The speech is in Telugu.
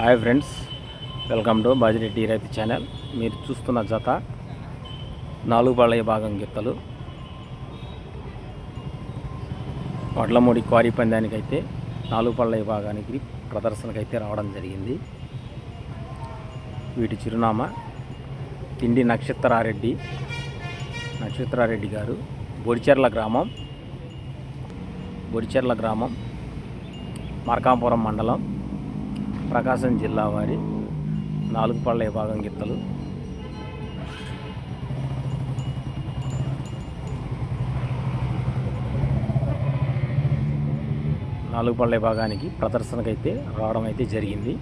Hi friends, welcome to Bajireddy రైతు ఛానల్. మీరు చూస్తున్న జత 4 పళ్ళ విభాగం గిత్తలు వడ్లమూడి క్వారీ పందానికి అయితే 4 పళ్ళ విభాగానికి ప్రదర్శనకైతే రావడం జరిగింది. వీటి చిరునామా తిండి నక్షత్రారెడ్డి గారు, బొడిచెర్ల గ్రామం, మార్కాపురం మండలం, ప్రకాశం జిల్లా వారి 4 పళ్ళ విభాగం గిత్తలు. నాలుగు పళ్ళ విభాగానికి ప్రదర్శనకైతే రావడం అయితే జరిగింది.